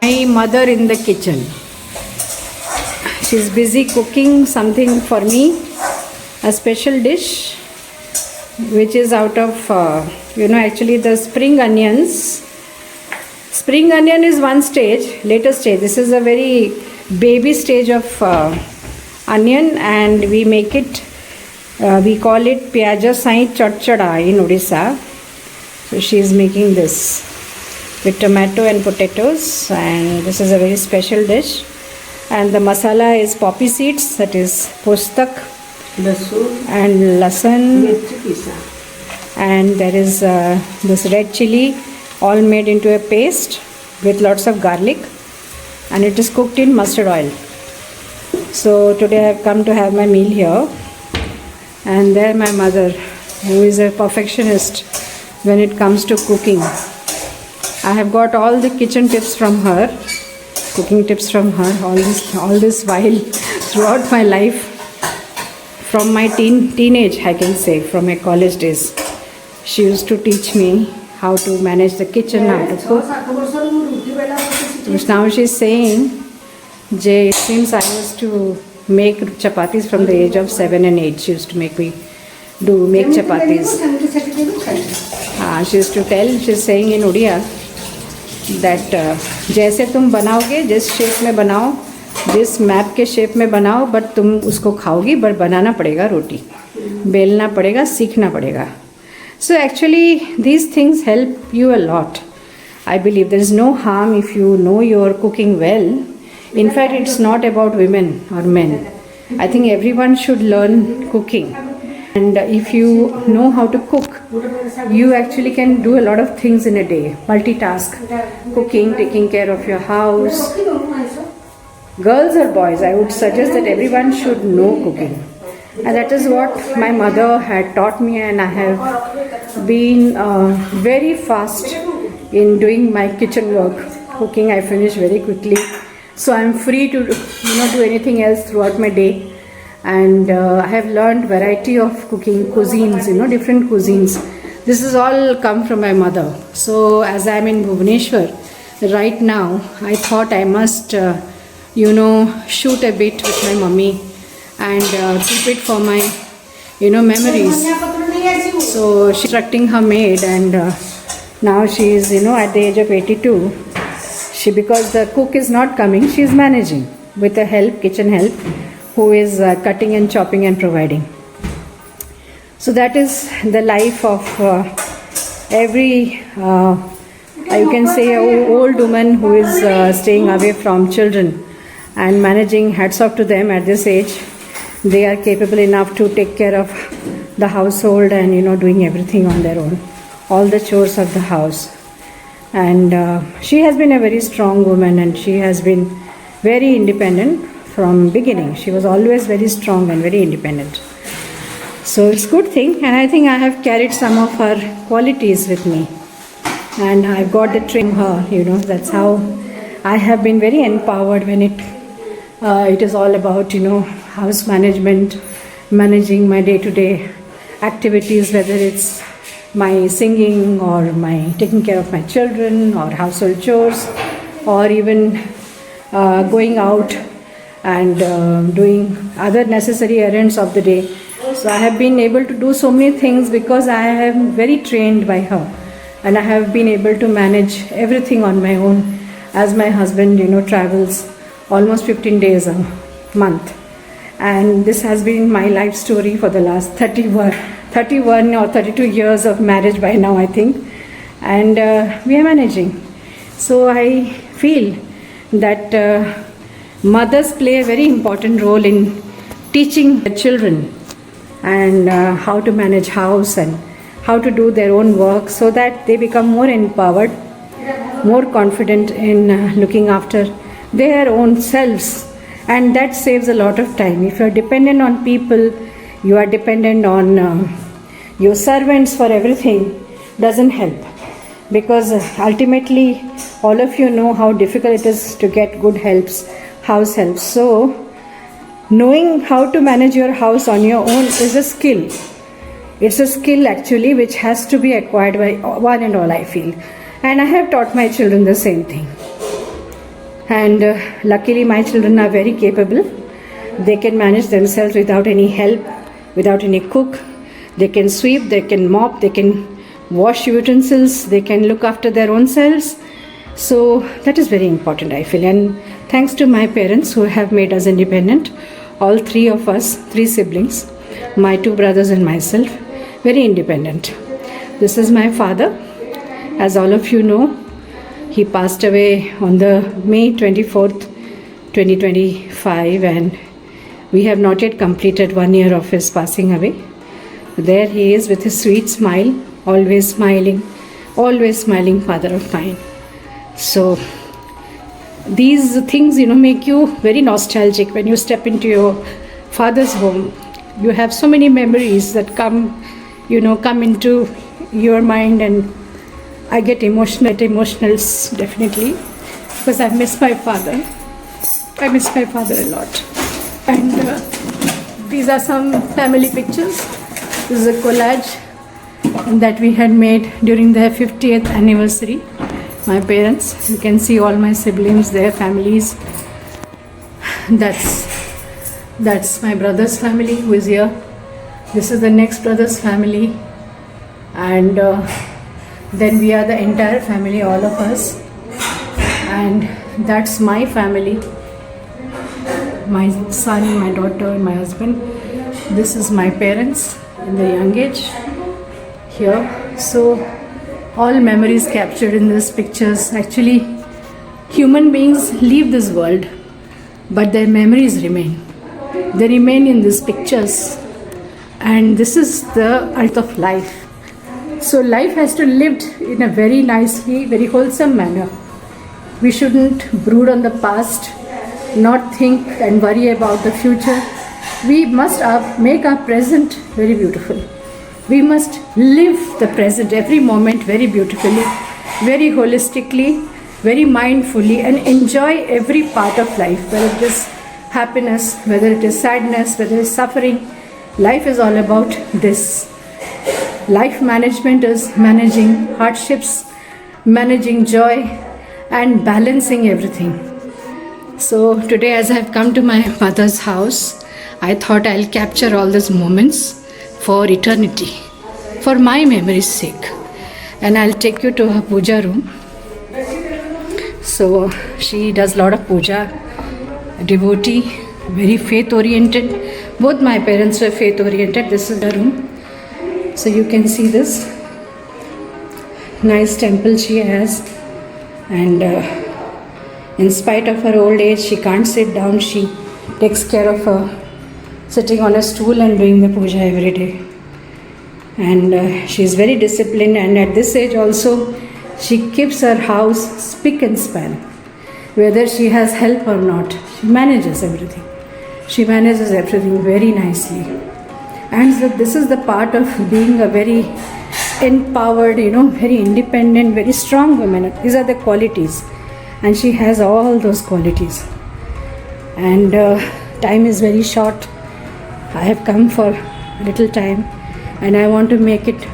My mother in the kitchen. She's busy cooking something for me, a special dish which is out of actually the spring onions. Spring onion is one stage, later stage. This is a very baby stage of onion, and we make it, we call it Piaja Sai Chadchada in Odisha. So she is making this with tomato and potatoes, and this is a very special dish. And the masala is poppy seeds, that is postak and lasan, and there is this red chili, all made into a paste with lots of garlic, and it is cooked in mustard oil. So today I have come to have my meal here, and there my mother, who is a perfectionist when it comes to cooking. I have got all the kitchen tips from her, cooking tips from her, all this while throughout my life, from my teenage, I can say, from my college days. She used to teach me how to manage the kitchen, how to cook. Now she is saying, since I used to make chapatis from the age of 7 and 8, she used to make me make chapatis. She used to tell, she is saying in Odia, that जैसे तुम बनाओगे, जिस shape में बनाओ, जिस map के shape में बनाओ, बट तुम उसको खाओगी, बट बनाना पड़ेगा रोटी, बेलना पड़ेगा, सीखना पड़ेगा. So actually these things help you a lot. I believe there is no harm if you know you are cooking well. In fact, it's not about women or men. I think everyone should learn cooking. And if you know how to cook, you actually can do a lot of things in a day. Multitask, cooking, taking care of your house. Girls or boys, I would suggest that everyone should know cooking. And that is what my mother had taught me, and I have been very fast in doing my kitchen work. Cooking I finish very quickly. So I am free to do anything else throughout my day. And I have learned variety of cooking cuisines, different cuisines. This is all come from my mother. So as I am in Bhubaneswar right now, I thought I must, shoot a bit with my mummy and keep it for my, memories. So she's instructing her maid, and now she is, at the age of 82. Because the cook is not coming, she is managing with a help, kitchen help, who is cutting and chopping and providing. So that is the life of every, you can say, old woman who is staying away from children and managing. Hats off to them at this age. They are capable enough to take care of the household and doing everything on their own, all the chores of the house. And she has been a very strong woman, and she has been very independent from beginning. She was always very strong and very independent. So it's a good thing, and I think I have carried some of her qualities with me, and I've got the training her. That's how I have been very empowered when it is all about house management, managing my day-to-day activities, whether it's my singing or my taking care of my children or household chores, or even going out and doing other necessary errands of the day. So I have been able to do so many things because I am very trained by her, and I have been able to manage everything on my own, as my husband travels almost 15 days a month. And this has been my life story for the last 31 or 32 years of marriage by now, I think. And we are managing. So I feel that mothers play a very important role in teaching the children and how to manage house and how to do their own work, so that they become more empowered, more confident in looking after their own selves. And that saves a lot of time. If you are dependent on people, you are dependent on your servants for everything, doesn't help. Because ultimately, all of you know how difficult it is to get good helps, house helps. So, knowing how to manage your house on your own is a skill. It's a skill actually which has to be acquired by one and all, I feel. And I have taught my children the same thing. And luckily my children are very capable. They can manage themselves without any help, without any cook. They can sweep, they can mop, they can wash utensils, they can look after their own selves. So that is very important, I feel. And thanks to my parents who have made us independent, all three of us, three siblings, my two brothers and myself, very independent. This is my father. As all of you know, he passed away on the May 24th, 2025, and we have not yet completed 1 year of his passing away. There he is with his sweet smile, always smiling father of mine. So these things, make you very nostalgic when you step into your father's home. You have so many memories that come into your mind, and I get emotional definitely, because I miss my father. I miss my father a lot. And these are some family pictures. This is a collage that we had made during their 50th anniversary. My parents, you can see all my siblings, their families. That's my brother's family who is here. This is the next brother's family. And then we are the entire family, all of us. And that's my family. My son, my daughter, and my husband. This is my parents in the young age here. So all memories captured in these pictures. Actually, human beings leave this world, but their memories remain. They remain in these pictures. And this is the art of life. So life has to be lived in a very nicely, very wholesome manner. We shouldn't brood on the past, not think and worry about the future. We must make our present very beautiful. We must live the present, every moment, very beautifully, very holistically, very mindfully, and enjoy every part of life, whether it is happiness, whether it is sadness, whether it is suffering. Life is all about this. Life management is managing hardships, managing joy, and balancing everything. So today, as I have come to my mother's house, I thought I'll capture all these moments for eternity, for my memory's sake. And I'll take you to her puja room. So she does a lot of puja, a devotee, very faith-oriented. Both my parents were faith-oriented. This is the room. So you can see this nice temple she has. And in spite of her old age, she can't sit down. She takes care of her sitting on a stool and doing the puja every day. And she is very disciplined, and at this age also, she keeps her house spick and span. Whether she has help or not, she manages everything. She manages everything very nicely. And so this is the part of being a very empowered, very independent, very strong woman. These are the qualities. And she has all those qualities. And time is very short. I have come for a little time, and I want to make it,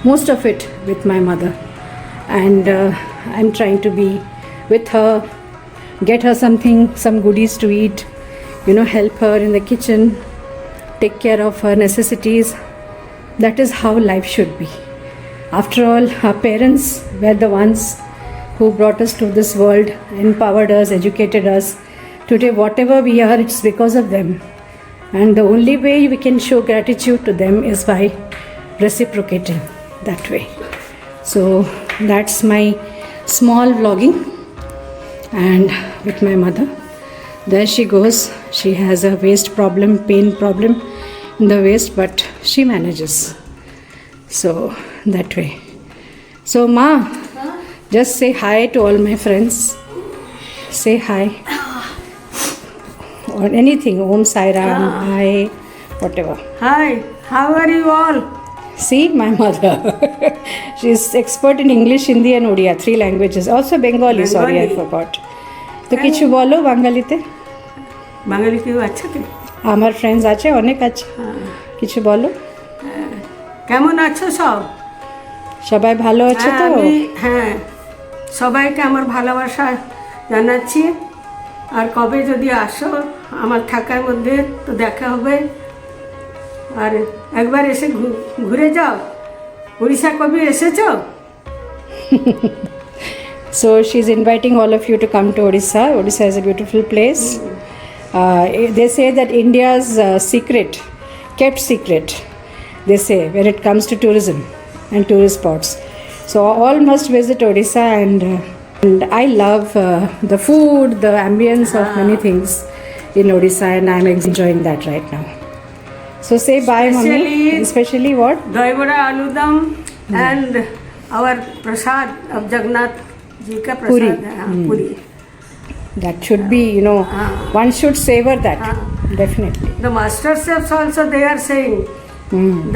most of it, with my mother. And I'm trying to be with her, get her some goodies to eat, help her in the kitchen, take care of her necessities. That is how life should be. After all, our parents were the ones who brought us to this world, empowered us, educated us. Today, whatever we are, it's because of them. And the only way we can show gratitude to them is by reciprocating that way. So that's my small vlogging, and with my mother. There she goes. She has a waist problem, pain problem in the waist, but she manages. So that way. So Ma, just say hi to all my friends. Say hi. Or anything, Om Sai Ram, hi, whatever. Hi, how are you all? See, my mother. She is expert in English, Hindi and Odia, 3 languages. Also Bengali, sorry, I forgot. তো কিছু বলো বাঙালিতে? বাঙালি কেউ আছে কি? আমার friends আছে, অনেক আছে। কিছু বলো। কেমন আছো সব? সবাই ভালো আছে তো? হ্যাঁ, সবাইকে আমার ভালোবাসা জানাচ্ছি। আর কবে যদি আসো আমার থাকার মধ্যে তো দেখা হবে। আর একবার এসে ঘুরে যাও। উড়িষ্যা কবে এসেছো? So she's inviting all of you to come to Odisha. Odisha is a beautiful place. They say that India's secret, kept secret, they say, when it comes to tourism and tourist spots. So all must visit Odisha, and I love the food, the ambience of many things in Odisha, and I'm enjoying that right now. So say bye, mommy. Especially what? Doi Vada Aludam and our prasad of Jagannath ji ka Puri. prasad hai, puri. That should be, one should savor that. Definitely. The master chefs also they are saying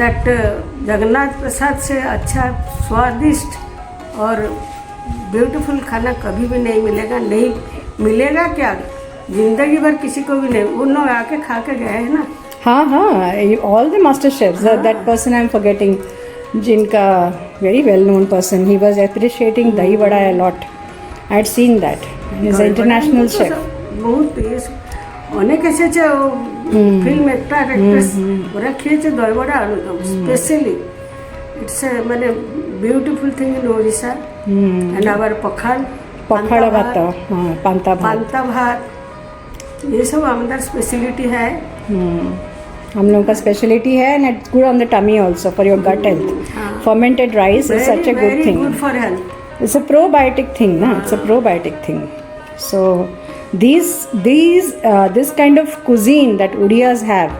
that Jagannath prasad से अच्छा स्वादिष्ट और beautiful खाना कभी भी नहीं मिलेगा। नहीं मिलेगा क्या, जिंदगी भर किसी को भी नहीं। उन लोग आके खा के गए हैं ना। हाँ, all the master chefs. That person I'm forgetting, जिनका very well known person, he was appreciating dahi vada a lot. I had seen that. He's an international chef. বহুত অনেক এসেছে ফিল্ম অ্যাক্টর অ্যাক্ট্রেস, ওরা খেয়েছে দই বড়া আলুদম স্পেশালি। ইটস মানে beautiful thing in Odisha. And আবার পখাল भात, पांता भात, ये सब हमारा स्पेशलिटी है। हम लोगों का स्पेशलिटी है, and it's good on the tummy also for your gut health. Fermented rice is such a good thing. Very good for health. It's a probiotic thing, na? It's a probiotic thing. So this kind of cuisine that Odiyas have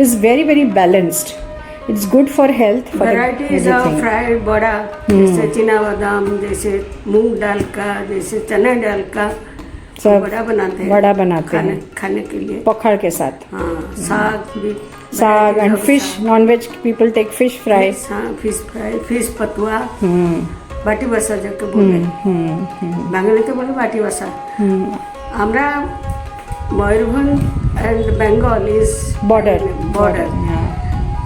is very, very balanced. It's good for health. For Varieties of fried bada, जैसे चीना बादाम, जैसे मूंग दाल का, जैसे चना दाल का सब बड़ा बनाते हैं। बड़ा बनाते हैं खाने के लिए। पखाड़ के साथ। हाँ, साग भी। साग and fish. Non-veg people take fish fry. हाँ, fish fry, fish पतुआ। बाटी बसा जाके बोले। बांग्ला तो बोले बाटी बसा। আমরা Mayurbhanj and Bengal is border.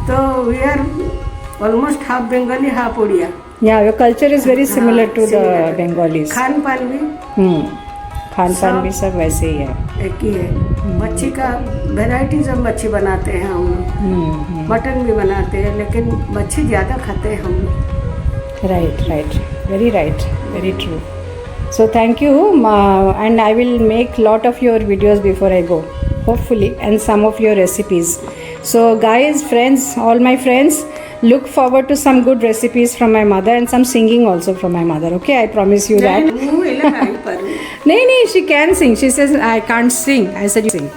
So we are almost half Bengali, half Odia. Yeah, your culture is very similar to the Bengalis. Khan पान भी भी सब वैसे ही है। एक ही है। मच्छी का वेराइटीज ऑफ मच्छी बनाते हैं हम लोग। मटन भी बनाते हैं, लेकिन मच्छी ज़्यादा खाते हैं हम लोग। Right, very true. So thank you, and I will make lot of your videos before I go, hopefully, and some of your recipes. So guys, friends, all my friends, look forward to some good recipes from my mother and some singing also from my mother. Okay, I promise you that. नहीं, she can sing. She says I can't sing. I said you sing,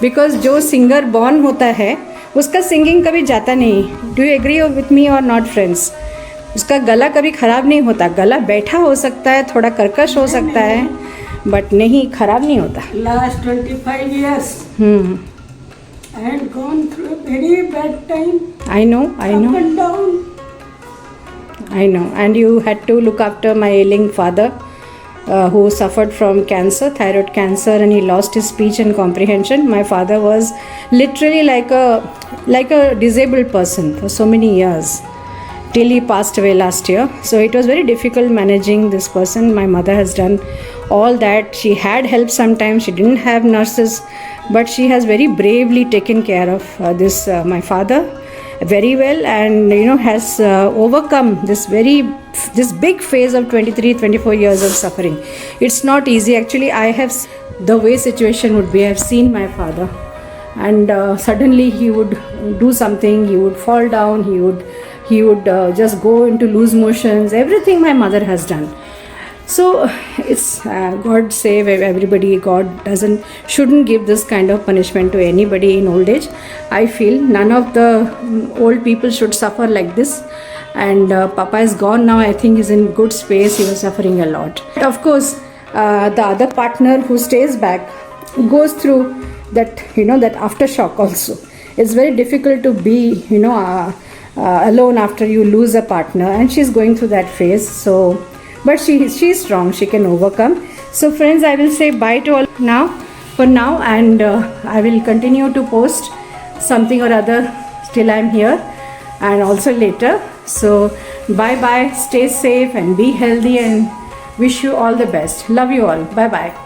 because जो singer born होता है उसका singing कभी जाता नहीं. Do you agree with me or not, friends? उसका गला कभी ख़राब नहीं होता. गला बैठा हो सकता है, थोड़ा कर्कश हो सकता है, बट नहीं, ख़राब नहीं होता. Last 25 years I had gone through a very bad time. I know. Up and down. I know. And you had to look after my ailing father, who suffered from cancer, thyroid cancer, and he lost his speech and comprehension. My father was literally like a disabled person for so many years, till he passed away last year. So it was very difficult managing this person. My mother has done all that. She had help sometimes. She didn't have nurses, but she has very bravely taken care of my father very well, and has overcome this big phase of 23-24 years of suffering. It's not easy actually. The way situation would be, I've seen my father, and suddenly he would do something, he would fall down, he would just go into loose motions. Everything my mother has done. So it's God save everybody. God shouldn't give this kind of punishment to anybody in old age. I feel none of the old people should suffer like this. And Papa is gone now. I think he's in good space. He was suffering a lot. Of course, the other partner who stays back goes through that aftershock also. It's very difficult to be alone after you lose a partner, and she's going through that phase. So but she's strong, she can overcome. So friends, I will say bye to all for now, and I will continue to post something or other till I'm here. and also later. So bye bye, stay safe and be healthy, and wish you all the best. Love you all. Bye bye.